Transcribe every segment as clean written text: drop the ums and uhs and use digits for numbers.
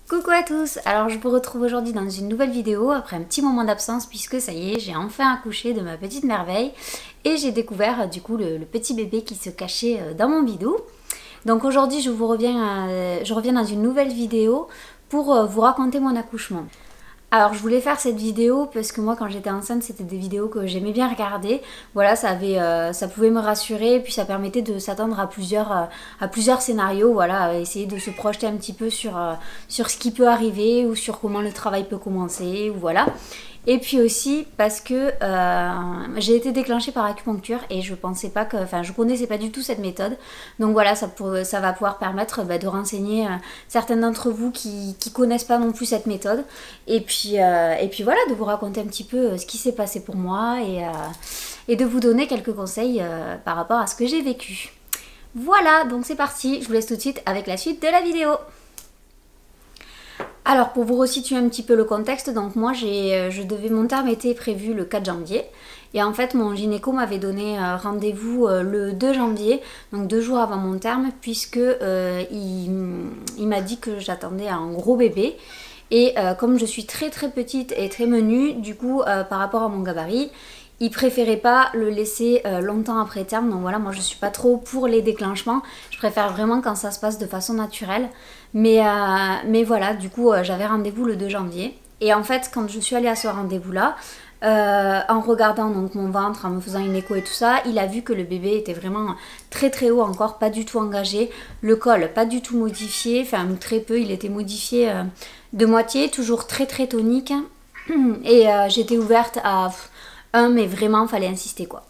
Coucou à tous, alors je vous retrouve aujourd'hui dans une nouvelle vidéo après un petit moment d'absence puisque ça y est, j'ai enfin accouché de ma petite merveille et j'ai découvert du coup le petit bébé qui se cachait dans mon bidou. Donc aujourd'hui je reviens dans une nouvelle vidéo pour vous raconter mon accouchement. Alors je voulais faire cette vidéo parce que moi quand j'étais enceinte c'était des vidéos que j'aimais bien regarder. Voilà, ça pouvait me rassurer et puis ça permettait de s'attendre à plusieurs scénarios. Voilà, essayer de se projeter un petit peu sur ce qui peut arriver ou sur comment le travail peut commencer ou voilà. Et puis aussi parce que j'ai été déclenchée par acupuncture et je pensais pas que, enfin je connaissais pas du tout cette méthode. Donc voilà, ça va pouvoir permettre de renseigner certains d'entre vous qui connaissent pas non plus cette méthode. Et puis voilà, de vous raconter un petit peu ce qui s'est passé pour moi et de vous donner quelques conseils par rapport à ce que j'ai vécu. Voilà, donc c'est parti, je vous laisse tout de suite avec la suite de la vidéo. Alors pour vous resituer un petit peu le contexte, donc moi mon terme était prévu le 4 janvier et en fait mon gynéco m'avait donné rendez-vous le 2 janvier, donc 2 jours avant mon terme, puisque il m'a dit que j'attendais un gros bébé et comme je suis très petite et très menue, du coup par rapport à mon gabarit, il préférait pas le laisser longtemps après terme. Donc voilà, moi je suis pas trop pour les déclenchements, je préfère vraiment quand ça se passe de façon naturelle. Mais voilà, du coup j'avais rendez-vous le 2 janvier et en fait quand je suis allée à ce rendez-vous là, en regardant donc mon ventre, en me faisant une écho et tout ça, il a vu que le bébé était vraiment très haut encore, pas du tout engagé, le col pas du tout modifié, enfin très peu, il était modifié de moitié, toujours très tonique et j'étais ouverte à mais vraiment fallait insister quoi.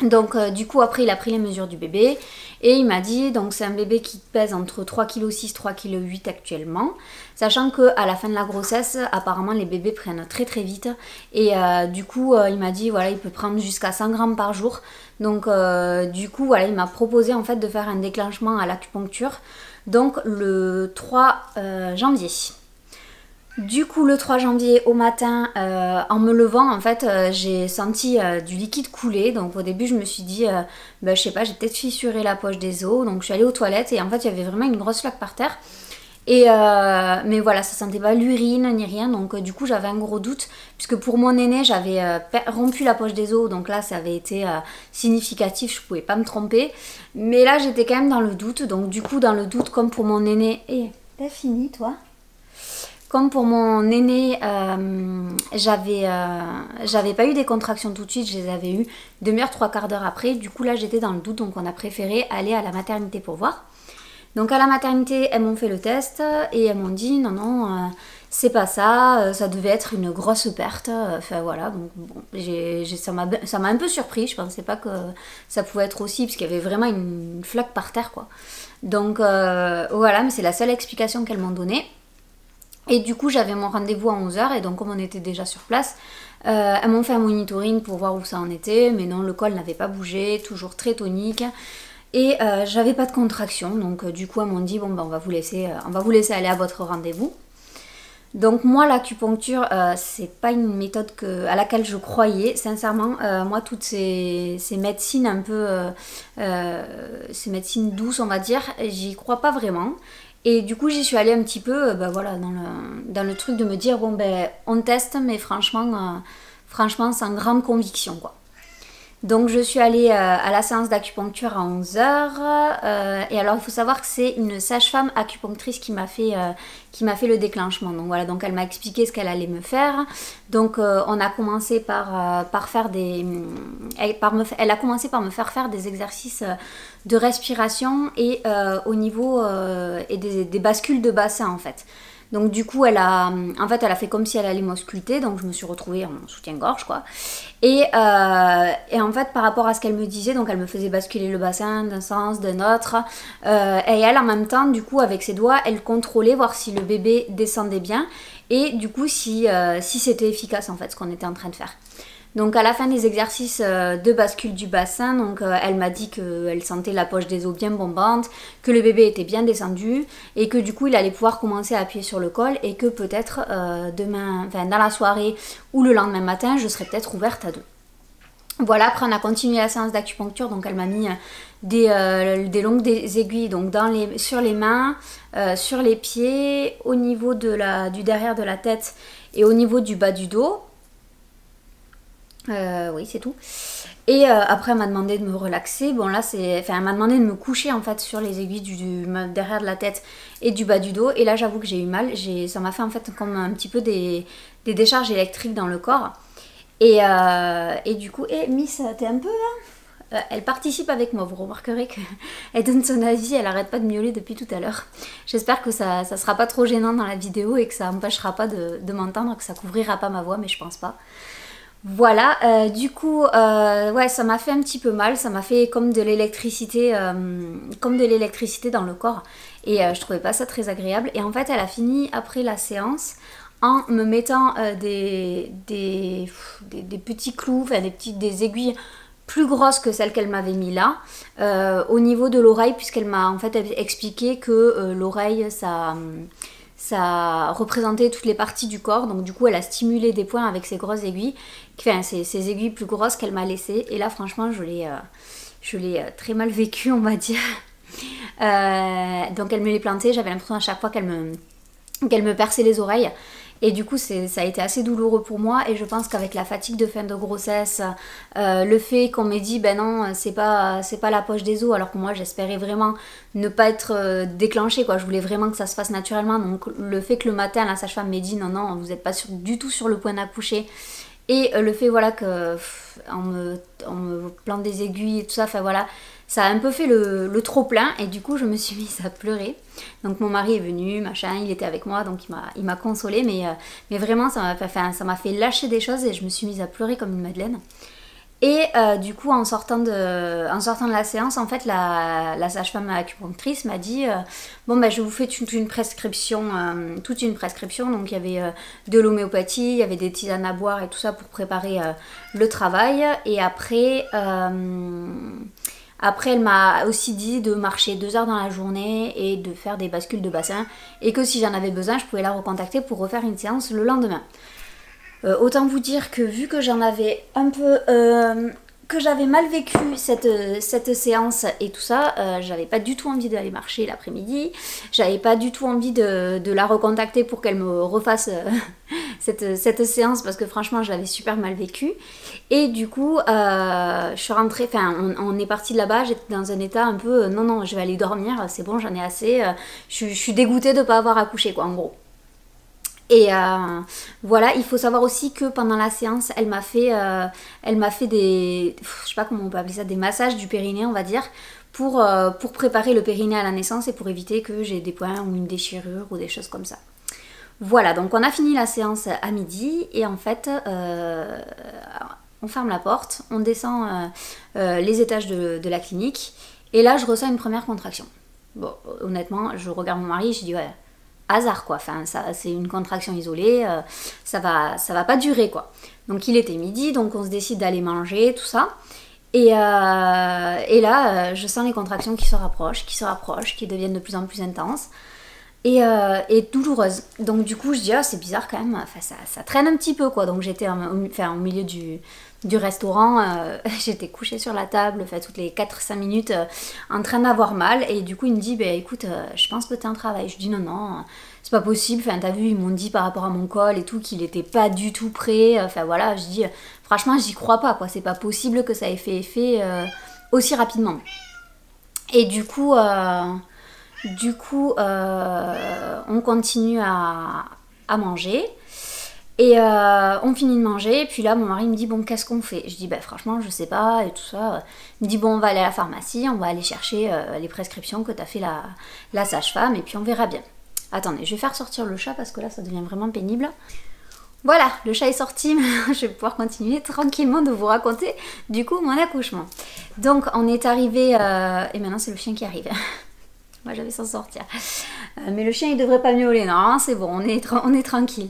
Donc du coup après il a pris les mesures du bébé et il m'a dit, donc c'est un bébé qui pèse entre 3,6 kg et 3,8 kg actuellement, sachant que à la fin de la grossesse apparemment les bébés prennent très vite et du coup il m'a dit voilà il peut prendre jusqu'à 100 grammes par jour. Donc du coup voilà il m'a proposé en fait de faire un déclenchement à l'acupuncture donc le 3 janvier. Du coup le 3 janvier au matin, en me levant en fait j'ai senti du liquide couler. Donc au début je me suis dit je sais pas, j'ai peut-être fissuré la poche des os. Donc je suis allée aux toilettes et en fait il y avait vraiment une grosse flaque par terre. Et mais voilà, ça sentait pas l'urine ni rien. Donc du coup j'avais un gros doute puisque pour mon aîné j'avais rompu la poche des os. Donc là ça avait été significatif, je pouvais pas me tromper. Mais là j'étais quand même dans le doute. Donc du coup dans le doute comme pour mon aîné... t'as fini toi ? Comme pour mon aîné, j'avais pas eu des contractions tout de suite, je les avais eues demi-heure, 3/4 d'heure après. Du coup là j'étais dans le doute, donc on a préféré aller à la maternité pour voir. Donc à la maternité, elles m'ont fait le test et elles m'ont dit non, c'est pas ça, ça devait être une grosse perte. Enfin voilà, donc bon, ça m'a un peu surpris, je pensais pas que ça pouvait être aussi, parce qu'il y avait vraiment une flaque par terre quoi. Donc voilà, mais c'est la seule explication qu'elles m'ont donnée. Et du coup j'avais mon rendez-vous à 11 h et donc comme on était déjà sur place, elles m'ont fait un monitoring pour voir où ça en était, mais non, le col n'avait pas bougé, toujours très tonique et j'avais pas de contraction. Donc du coup elles m'ont dit bon on va vous laisser aller à votre rendez-vous. Donc moi l'acupuncture c'est pas une méthode à laquelle je croyais sincèrement. Moi toutes ces médecines un peu ces médecines douces on va dire, j'y crois pas vraiment. Et du coup j'y suis allée un petit peu voilà, dans le truc de me dire bon on teste mais franchement sans grande conviction quoi. Donc je suis allée à la séance d'acupuncture à 11 h et alors il faut savoir que c'est une sage-femme acupunctrice qui m'a fait le déclenchement. Donc voilà, donc elle m'a expliqué ce qu'elle allait me faire. Donc on a commencé par faire elle a commencé par me faire des exercices de respiration et au niveau et des bascules de bassin en fait. Donc du coup elle a fait comme si elle allait m'ausculter, donc je me suis retrouvée en soutien-gorge quoi. Et en fait par rapport à ce qu'elle me disait, donc elle me faisait basculer le bassin d'un sens, d'un autre, et elle en même temps du coup avec ses doigts elle contrôlait voir si le bébé descendait bien et du coup si c'était efficace en fait ce qu'on était en train de faire. Donc à la fin des exercices de bascule du bassin, donc elle m'a dit qu'elle sentait la poche des os bien bombante, que le bébé était bien descendu et que du coup il allait pouvoir commencer à appuyer sur le col et que peut-être demain, enfin dans la soirée ou le lendemain matin, je serais peut-être ouverte à 2. Voilà, après on a continué la séance d'acupuncture, donc elle m'a mis des longues aiguilles donc sur les mains, sur les pieds, au niveau du derrière de la tête et au niveau du bas du dos. Oui, c'est tout. Et après elle m'a demandé de me relaxer. Bon là elle m'a demandé de me coucher en fait sur les aiguilles derrière de la tête et du bas du dos. Et là j'avoue que j'ai eu mal. Ça m'a fait en fait comme un petit peu des décharges électriques dans le corps. Et du coup, Miss, t'es un peu là, elle participe avec moi, vous remarquerez qu'elle donne son avis, elle arrête pas de miauler depuis tout à l'heure. J'espère que ça sera pas trop gênant dans la vidéo et que ça empêchera pas de m'entendre, que ça couvrira pas ma voix, mais je pense pas. Voilà, du coup, ouais, ça m'a fait un petit peu mal, ça m'a fait comme de l'électricité dans le corps. Et je trouvais pas ça très agréable. Et en fait, elle a fini après la séance en me mettant des petits clous, enfin des aiguilles plus grosses que celles qu'elle m'avait mis là, au niveau de l'oreille, puisqu'elle m'a en fait expliqué que l'oreille, ça représentait toutes les parties du corps, donc du coup elle a stimulé des points avec ces grosses aiguilles, enfin ces aiguilles plus grosses qu'elle m'a laissées, et là franchement je l'ai très mal vécu, on va dire. Donc elle me les plantait, j'avais l'impression à chaque fois qu'elle me perçait les oreilles. Et du coup, ça a été assez douloureux pour moi. Et je pense qu'avec la fatigue de fin de grossesse, le fait qu'on m'ait dit, ben non, c'est pas la poche des os, alors que moi, j'espérais vraiment ne pas être déclenchée, quoi. Je voulais vraiment que ça se fasse naturellement. Donc, le fait que le matin, la sage-femme m'ait dit, non, non, vous n'êtes pas du tout sur le point d'accoucher. Et le fait, voilà, on me plante des aiguilles et tout ça, enfin voilà, ça a un peu fait le trop plein, et du coup je me suis mise à pleurer. Donc mon mari est venu, machin, il était avec moi, donc il m'a consolée, mais vraiment ça m'a fait lâcher des choses, et je me suis mise à pleurer comme une madeleine. Et du coup en sortant de la séance, en fait la sage-femme acupunctrice m'a dit bon ben je vous fais toute une prescription, donc il y avait de l'homéopathie, il y avait des tisanes à boire et tout ça pour préparer le travail. Et après elle m'a aussi dit de marcher 2 heures dans la journée et de faire des bascules de bassin, et que si j'en avais besoin, je pouvais la recontacter pour refaire une séance le lendemain. Autant vous dire que vu que j'en avais un peu... que j'avais mal vécu cette séance et tout ça, j'avais pas du tout envie d'aller marcher l'après-midi, j'avais pas du tout envie de la recontacter pour qu'elle me refasse cette séance, parce que franchement je l'avais super mal vécu. Et du coup je suis rentrée, enfin on est parti de là-bas, j'étais dans un état un peu non je vais aller dormir, c'est bon, j'en ai assez, je suis dégoûtée de pas avoir accouché, quoi, en gros. Et voilà, il faut savoir aussi que pendant la séance, elle m'a fait des, je sais pas comment on peut appeler ça, des massages du périnée, on va dire, pour préparer le périnée à la naissance et pour éviter que j'ai des points ou une déchirure ou des choses comme ça. Voilà, donc on a fini la séance à midi, et en fait, on ferme la porte, on descend les étages de la clinique, et là je ressens une première contraction. Bon, honnêtement, je regarde mon mari, je dis ouais, hasard quoi, enfin c'est une contraction isolée, ça va pas durer quoi. Donc il était midi, donc on se décide d'aller manger, tout ça. Et là, je sens les contractions qui se rapprochent, qui deviennent de plus en plus intenses et douloureuses. Donc du coup je dis c'est bizarre quand même, enfin ça traîne un petit peu quoi. Donc j'étais au milieu du restaurant, j'étais couchée sur la table, toutes les 4-5 minutes en train d'avoir mal, et du coup il me dit écoute, je pense que t'es en travail. Je dis non, c'est pas possible, t'as vu, ils m'ont dit par rapport à mon col et tout qu'il était pas du tout prêt, voilà, je dis franchement j'y crois pas quoi, c'est pas possible que ça ait fait effet aussi rapidement. Et du coup on continue à manger. Et on finit de manger, et puis là mon mari me dit bon, qu'est-ce qu'on fait? Je dis franchement je sais pas et tout ça. Il me dit bon, on va aller à la pharmacie, on va aller chercher les prescriptions que t'as fait la sage-femme, et puis on verra bien. Attendez, je vais faire sortir le chat parce que là ça devient vraiment pénible. Voilà, le chat est sorti, maintenant je vais pouvoir continuer tranquillement de vous raconter du coup mon accouchement. Donc on est arrivé, et maintenant c'est le chien qui arrive. Moi j'avais s'en sortir. Mais le chien il devrait pas miauler, non, c'est bon, on est tranquille.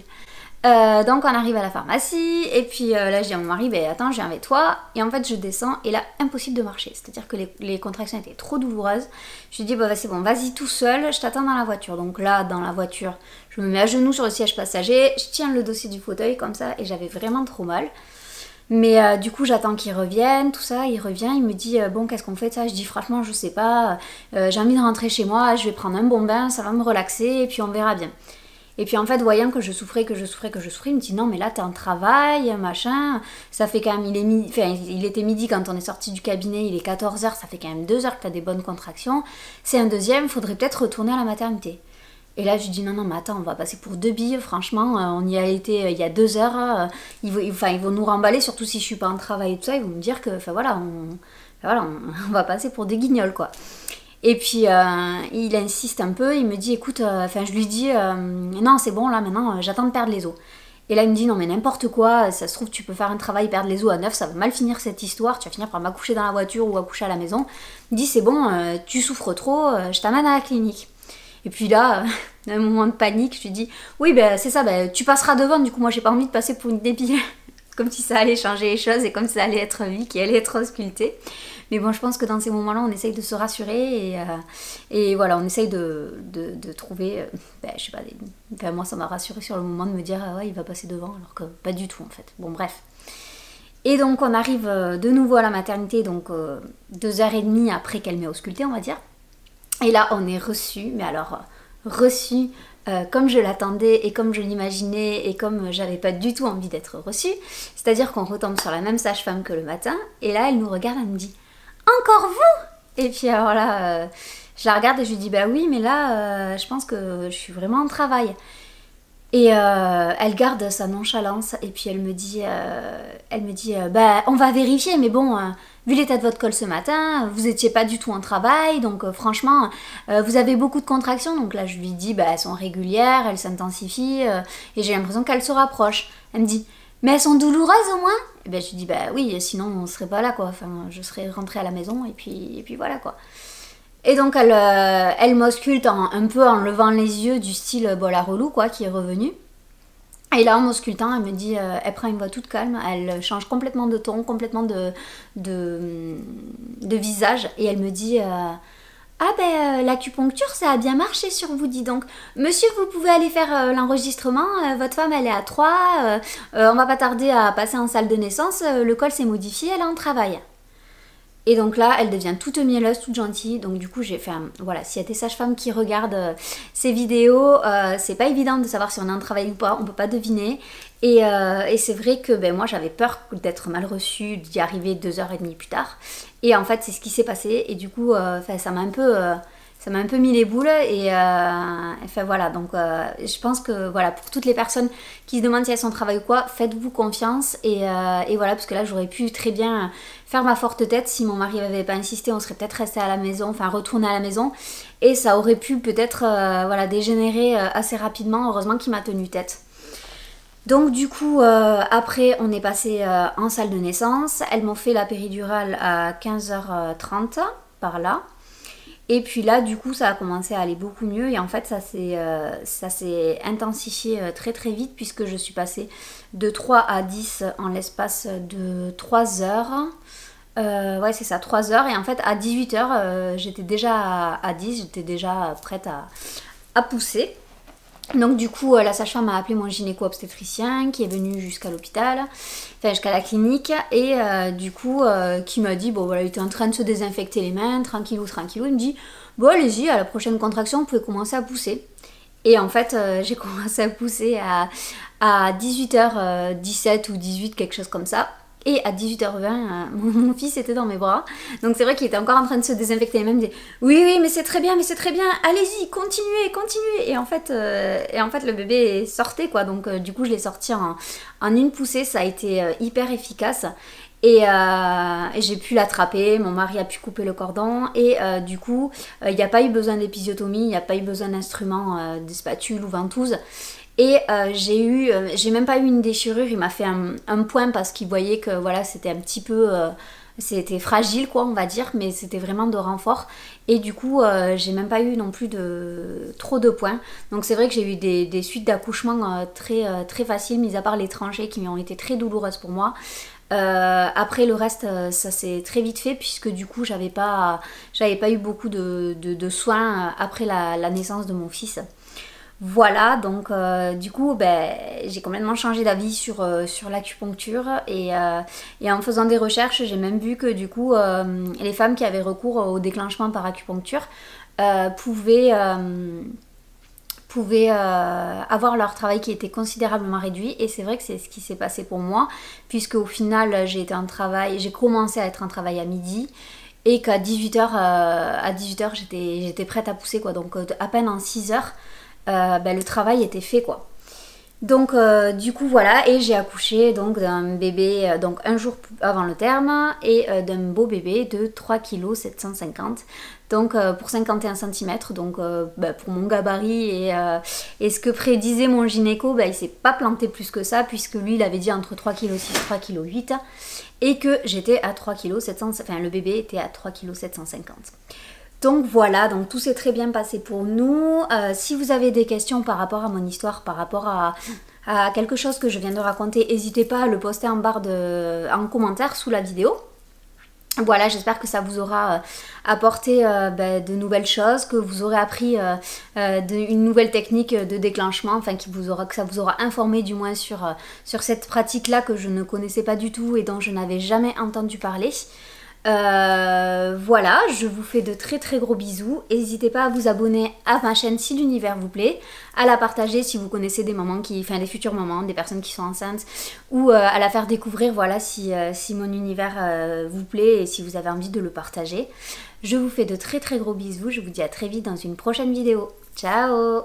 Donc on arrive à la pharmacie, et puis là je dis à mon mari attends, je viens avec toi, et en fait je descends, et là impossible de marcher, c'est à dire que les contractions étaient trop douloureuses. Je lui dis c'est bon, vas-y tout seul, je t'attends dans la voiture. Donc là dans la voiture je me mets à genoux sur le siège passager, je tiens le dossier du fauteuil comme ça, et j'avais vraiment trop mal. Mais du coup j'attends qu'il revienne, tout ça, il revient, il me dit bon qu'est-ce qu'on fait de ça? Je dis franchement je sais pas, j'ai envie de rentrer chez moi, je vais prendre un bon bain, ça va me relaxer et puis on verra bien. Et puis en fait voyant que je souffrais, il me dit non mais là t'es en travail, machin, ça fait quand même, il était midi quand on est sorti du cabinet, il est 14h, ça fait quand même 2 heures que t'as des bonnes contractions, c'est un deuxième, faudrait peut-être retourner à la maternité. Et là, je dis non, non, mais attends, on va passer pour 2 billes, franchement, on y a été il y a 2 heures, ils vont nous remballer, surtout si je suis pas en travail et tout ça, ils vont me dire que, on va passer pour des guignols, quoi. Et puis, il insiste un peu, il me dit, écoute, je lui dis, non, c'est bon, là, maintenant, j'attends de perdre les os. Et là, il me dit, non, mais n'importe quoi, ça se trouve, tu peux faire un travail, perdre les os à 9, ça va mal finir cette histoire, tu vas finir par m'accoucher dans la voiture ou accoucher à la maison. Il me dit, c'est bon, tu souffres trop, je t'amène à la clinique. Et puis là, un moment de panique, je lui dis oui, ben c'est ça, ben, tu passeras devant, du coup, moi j'ai pas envie de passer pour une débile. Comme si ça allait changer les choses et comme si ça allait être vie qui allait être auscultée. Mais bon, je pense que dans ces moments-là, on essaye de se rassurer et voilà, on essaye de trouver. Je sais pas, moi ça m'a rassurée sur le moment de me dire ah ouais, il va passer devant, alors que pas du tout en fait. Bon, bref. Et donc, on arrive de nouveau à la maternité, donc 2h30 après qu'elle m'ait auscultée, on va dire. Et là, on est reçu, mais alors reçu comme je l'attendais et comme je l'imaginais et comme j'avais pas du tout envie d'être reçue. C'est-à-dire qu'on retombe sur la même sage-femme que le matin et là, elle nous regarde, elle me dit « Encore vous ?» Et puis alors là, je la regarde et je lui dis « Bah oui, mais là, je pense que je suis vraiment en travail. » Et elle garde sa nonchalance et puis elle me dit bah on va vérifier, mais bon, vu l'état de votre col ce matin, vous étiez pas du tout en travail, donc franchement, vous avez beaucoup de contractions. Donc là je lui dis bah elles sont régulières, elles s'intensifient et j'ai l'impression qu'elles se rapprochent. Elle me dit mais elles sont douloureuses au moins? Et ben je lui dis bah oui, sinon on serait pas là quoi. Enfin je serais rentrée à la maison et puis voilà quoi. Et donc elle m'ausculte un peu en levant les yeux du style bon la relou quoi qui est revenue. Et là en m'auscultant elle me dit, elle prend une voix toute calme, elle change complètement de ton, complètement de visage et elle me dit ah ben l'acupuncture ça a bien marché sur vous dis donc. Monsieur vous pouvez aller faire l'enregistrement, votre femme elle est à 3, on va pas tarder à passer en salle de naissance, le col s'est modifié, elle est en travail. Et donc là, elle devient toute mielleuse, toute gentille. Donc du coup, j'ai fait voilà, s'il y a des sages-femmes qui regardent ces vidéos, c'est pas évident de savoir si on est en travail ou pas, on peut pas deviner. Et c'est vrai que ben, moi, j'avais peur d'être mal reçue, d'y arriver 2h30 plus tard. Et en fait, c'est ce qui s'est passé. Et du coup, ça m'a un peu mis les boules et enfin voilà, donc je pense que voilà, pour toutes les personnes qui se demandent si elles sont au travail ou quoi, faites-vous confiance et voilà, parce que là j'aurais pu très bien faire ma forte tête si mon mari n'avait pas insisté, on serait peut-être resté à la maison, enfin retourné à la maison et ça aurait pu peut-être voilà, dégénérer assez rapidement, heureusement qu'il m'a tenu tête. Donc du coup, après on est passé en salle de naissance, elles m'ont fait la péridurale à 15h30 par là. Et puis là, du coup, ça a commencé à aller beaucoup mieux et en fait, ça s'est intensifié très très vite puisque je suis passée de 3 à 10 en l'espace de 3 heures. Ouais, c'est ça, 3 heures. Et en fait, à 18 heures, j'étais déjà à 10, j'étais déjà prête à pousser. Donc du coup, la sage-femme a appelé mon gynéco-obstétricien qui est venu jusqu'à l'hôpital, enfin jusqu'à la clinique, et du coup, qui m'a dit, bon voilà, il était en train de se désinfecter les mains, tranquillou, tranquillou, il me dit, bon allez-y, à la prochaine contraction, vous pouvez commencer à pousser. Et en fait, j'ai commencé à pousser à 18h17 ou 18, quelque chose comme ça. Et à 18h20, mon fils était dans mes bras. Donc c'est vrai qu'il était encore en train de se désinfecter les mains. Il me disait oui, mais c'est très bien, allez-y, continuez, continuez. Et en fait, le bébé sortait quoi. Donc du coup, je l'ai sorti en une poussée. Ça a été hyper efficace. Et j'ai pu l'attraper, mon mari a pu couper le cordon et du coup, il n'y a pas eu besoin d'épisiotomie, il n'y a pas eu besoin d'instruments, des spatules ou ventouses. Et j'ai même pas eu une déchirure, il m'a fait un point parce qu'il voyait que voilà, c'était un petit peu, c'était fragile quoi on va dire, mais c'était vraiment de renfort. Et du coup, j'ai même pas eu non plus trop de points. Donc c'est vrai que j'ai eu des suites d'accouchement très faciles, mis à part les tranchées qui ont été très douloureuses pour moi. Après le reste ça s'est très vite fait puisque du coup j'avais pas eu beaucoup de soins après la naissance de mon fils. Voilà, donc du coup, ben, j'ai complètement changé d'avis sur l'acupuncture et en faisant des recherches, j'ai même vu que du coup, les femmes qui avaient recours au déclenchement par acupuncture pouvaient avoir leur travail qui était considérablement réduit et c'est vrai que c'est ce qui s'est passé pour moi puisque au final j'ai commencé à être en travail à midi et qu'à 18h j'étais prête à pousser quoi, donc à peine en 6 heures ben, le travail était fait quoi. Donc du coup voilà, et j'ai accouché donc d'un bébé donc un jour avant le terme et d'un beau bébé de 3,750 kg. Donc pour 51 cm, donc bah, pour mon gabarit et ce que prédisait mon gynéco, bah, il s'est pas planté plus que ça puisque lui il avait dit entre 3,6 kg et 3,8 kg et que j'étais à 3,750 kg, enfin le bébé était à 3,750 kg. Donc voilà, donc tout s'est très bien passé pour nous. Si vous avez des questions par rapport à mon histoire, par rapport à quelque chose que je viens de raconter, n'hésitez pas à le poster en commentaire sous la vidéo. Voilà, j'espère que ça vous aura apporté de nouvelles choses, que vous aurez appris une nouvelle technique de déclenchement, enfin que ça vous aura informé du moins sur cette pratique-là que je ne connaissais pas du tout et dont je n'avais jamais entendu parler. Voilà, je vous fais de très très gros bisous. N'hésitez pas à vous abonner à ma chaîne si l'univers vous plaît, à la partager si vous connaissez des futurs mamans, des personnes qui sont enceintes, ou à la faire découvrir, voilà, si mon univers vous plaît et si vous avez envie de le partager. Je vous fais de très très gros bisous, je vous dis à très vite dans une prochaine vidéo. Ciao!